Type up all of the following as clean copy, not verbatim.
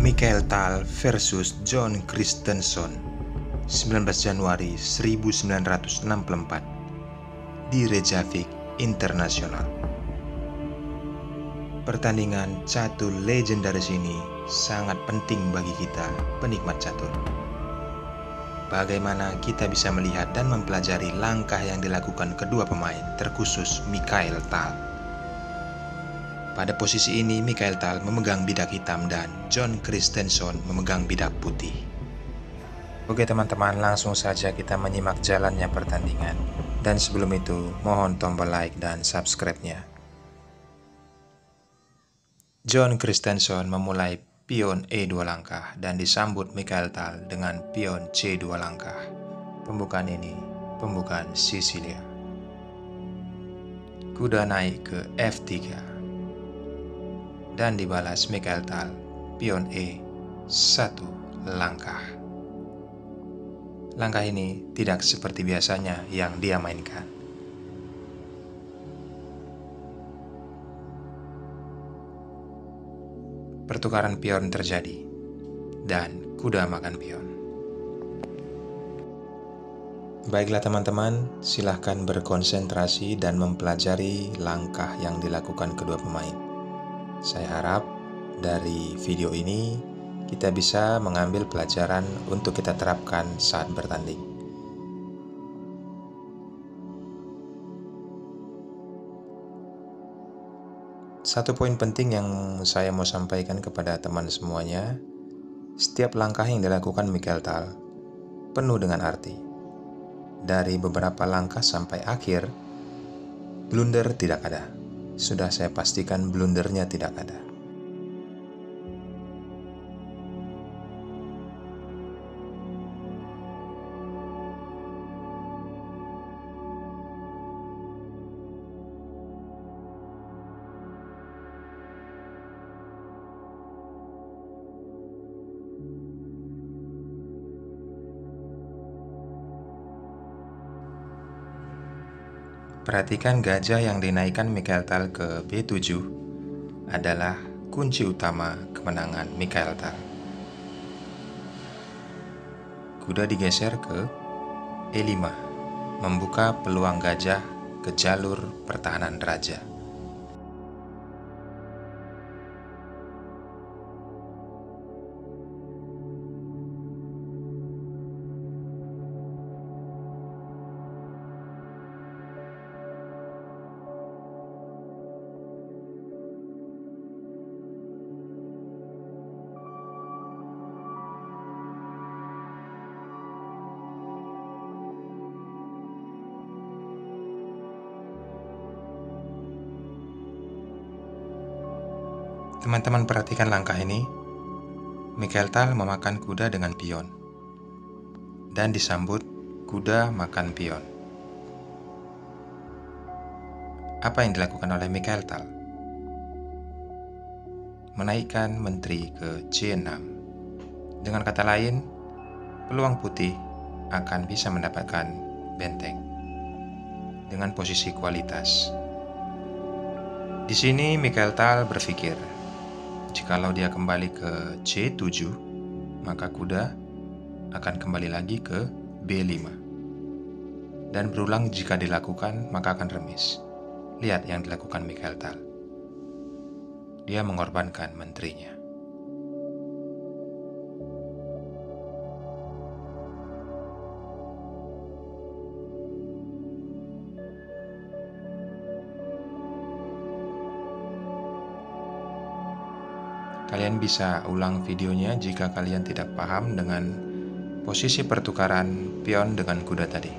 Michael Tal versus John Christensen 19 Januari 1964 di Reykjavik Internasional. Pertandingan catur legendaris ini sangat penting bagi kita penikmat catur. Bagaimana kita bisa melihat dan mempelajari langkah yang dilakukan kedua pemain, terkhusus Michael Tal. Pada posisi ini, Michael Tal memegang bidak hitam dan John Christensen memegang bidak putih. Oke teman-teman, langsung saja kita menyimak jalannya pertandingan. Dan sebelum itu, mohon tombol like dan subscribe-nya. John Christensen memulai pion E2 langkah dan disambut Michael Tal dengan pion C2 langkah. Pembukaan ini, pembukaan Sisilia. Kuda naik ke F3. Dan dibalas Michael Tal, pion E1 langkah. Langkah ini tidak seperti biasanya yang dia mainkan. Pertukaran pion terjadi, dan kuda makan pion. Baiklah teman-teman, silahkan berkonsentrasi dan mempelajari langkah yang dilakukan kedua pemain. Saya harap dari video ini kita bisa mengambil pelajaran untuk kita terapkan saat bertanding. Satu poin penting yang saya mau sampaikan kepada teman semuanya, setiap langkah yang dilakukan Michael Tal penuh dengan arti. Dari beberapa langkah sampai akhir, blunder tidak ada. Sudah saya pastikan blundernya tidak ada. Perhatikan gajah yang dinaikkan Michael Tal ke B7 adalah kunci utama kemenangan Michael Tal. Kuda digeser ke E5, membuka peluang gajah ke jalur pertahanan raja. Teman-teman perhatikan langkah ini. Michael Tal memakan kuda dengan pion, dan disambut kuda makan pion. Apa yang dilakukan oleh Michael Tal? Menaikkan menteri ke C6. Dengan kata lain, peluang putih akan bisa mendapatkan benteng dengan posisi kualitas. Di sini Michael Tal berpikir, jikalau dia kembali ke C7, maka kuda akan kembali lagi ke B5. Dan berulang jika dilakukan, maka akan remis. Lihat yang dilakukan Michael Tal. Dia mengorbankan menterinya. Kalian bisa ulang videonya jika kalian tidak paham dengan posisi pertukaran pion dengan kuda tadi.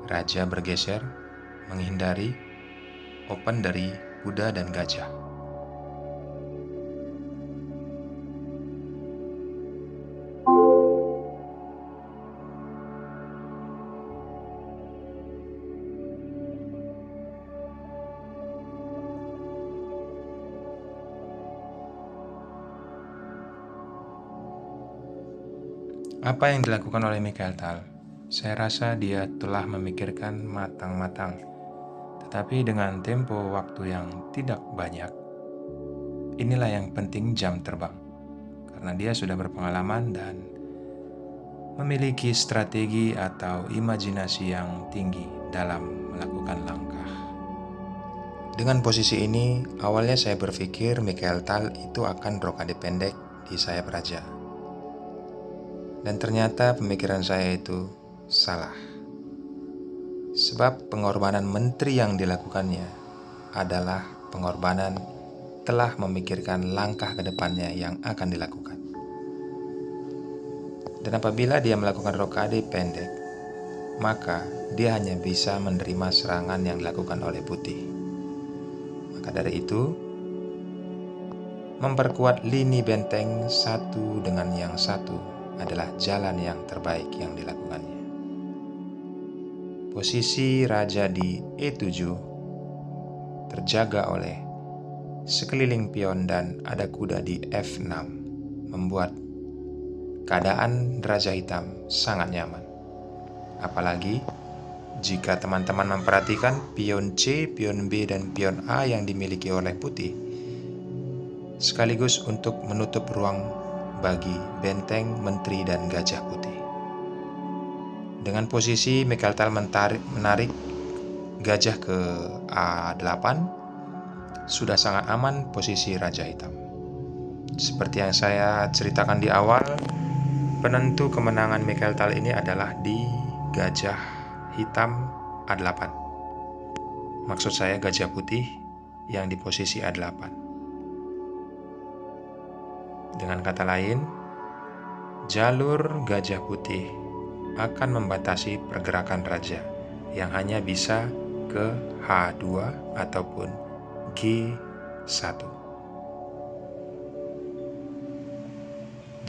Raja bergeser, menghindari open dari kuda dan gajah. Apa yang dilakukan oleh Mikhail Tal? Saya rasa dia telah memikirkan matang-matang, tetapi dengan tempo waktu yang tidak banyak. Inilah yang penting jam terbang, karena dia sudah berpengalaman dan memiliki strategi atau imajinasi yang tinggi dalam melakukan langkah. Dengan posisi ini, awalnya saya berpikir Mikhail Tal itu akan rokade pendek di sayap raja. Dan ternyata pemikiran saya itu salah. Sebab pengorbanan menteri yang dilakukannya adalah pengorbanan telah memikirkan langkah ke depannya yang akan dilakukan. Dan apabila dia melakukan rokade pendek, maka dia hanya bisa menerima serangan yang dilakukan oleh putih. Maka dari itu, memperkuat lini benteng satu dengan yang satu adalah jalan yang terbaik yang dilakukannya. Posisi raja di E7 terjaga oleh sekeliling pion dan ada kuda di F6 membuat keadaan raja hitam sangat nyaman. Apalagi jika teman-teman memperhatikan pion C, pion B, dan pion A yang dimiliki oleh putih sekaligus untuk menutup ruang bagi benteng, menteri, dan gajah putih. Dengan posisi Mikhail Tal menarik gajah ke A8, sudah sangat aman posisi Raja Hitam. Seperti yang saya ceritakan di awal, penentu kemenangan Mikhail Tal ini adalah di gajah hitam A8. Maksud saya gajah putih yang di posisi A8. Dengan kata lain, jalur gajah putih akan membatasi pergerakan raja yang hanya bisa ke H2 ataupun G1.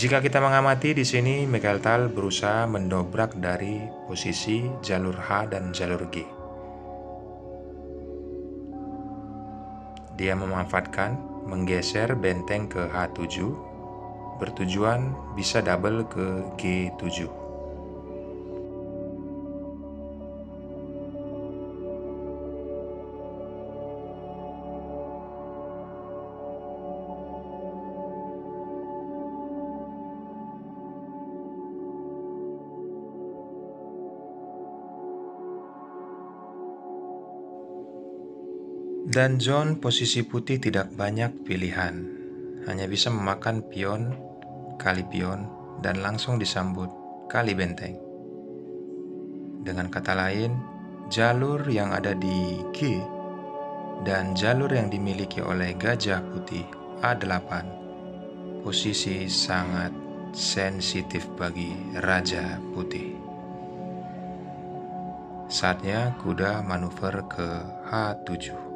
Jika kita mengamati di sini, Mikhail Tal berusaha mendobrak dari posisi jalur H dan jalur G. Dia memanfaatkan menggeser benteng ke H7 bertujuan bisa double ke G7. Dan John posisi putih tidak banyak pilihan, hanya bisa memakan pion kali pion dan langsung disambut kali benteng. Dengan kata lain, jalur yang ada di G dan jalur yang dimiliki oleh gajah putih A8 posisi sangat sensitif bagi Raja Putih. Saatnya kuda manuver ke H7.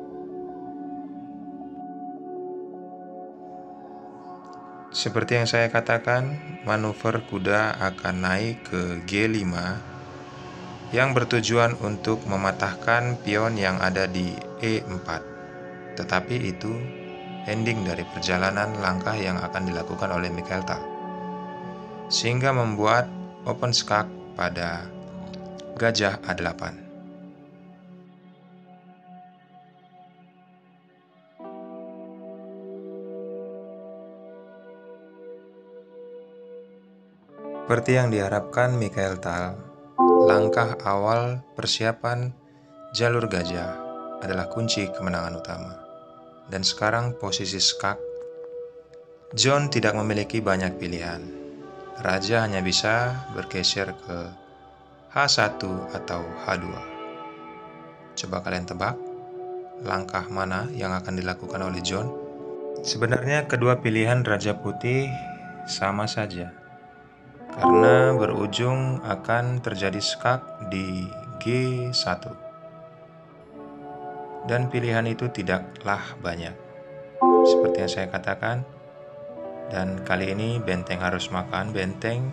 Seperti yang saya katakan, manuver kuda akan naik ke G5 yang bertujuan untuk mematahkan pion yang ada di E4. Tetapi itu ending dari perjalanan langkah yang akan dilakukan oleh Mikhail Tal, sehingga membuat open skak pada gajah A8. Seperti yang diharapkan Mikhail Tal, langkah awal persiapan jalur gajah adalah kunci kemenangan utama. Dan sekarang posisi skak, John tidak memiliki banyak pilihan. Raja hanya bisa bergeser ke H1 atau H2. Coba kalian tebak, langkah mana yang akan dilakukan oleh John? Sebenarnya kedua pilihan Raja Putih sama saja, karena berujung akan terjadi skak di G1. Dan pilihan itu tidaklah banyak, seperti yang saya katakan. Dan kali ini benteng harus makan benteng,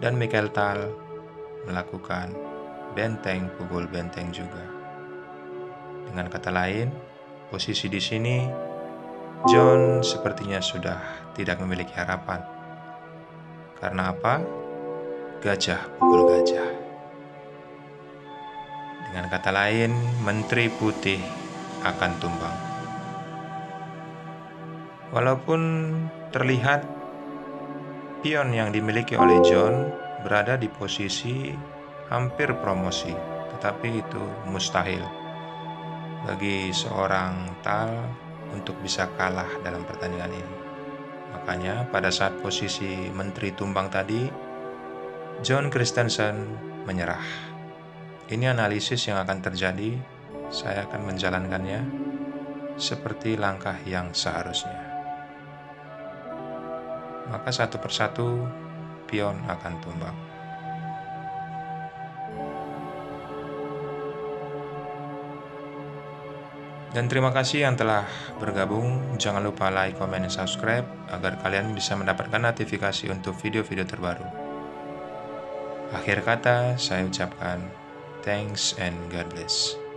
dan Mikhail Tal melakukan benteng pukul benteng juga. Dengan kata lain, posisi di sini John sepertinya sudah tidak memiliki harapan. Karena apa? gajah pukul gajah. Dengan kata lain, Menteri Putih akan tumbang. Walaupun terlihat pion yang dimiliki oleh John berada di posisi hampir promosi, tetapi itu mustahil bagi seorang Tal untuk bisa kalah dalam pertandingan ini. Makanya pada saat posisi menteri tumbang tadi, Jon Christensen menyerah. Ini analisis yang akan terjadi, saya akan menjalankannya seperti langkah yang seharusnya. Maka satu persatu pion akan tumbang. Dan terima kasih yang telah bergabung. Jangan lupa like, komen, dan subscribe agar kalian bisa mendapatkan notifikasi untuk video-video terbaru. Akhir kata, saya ucapkan thanks and God bless.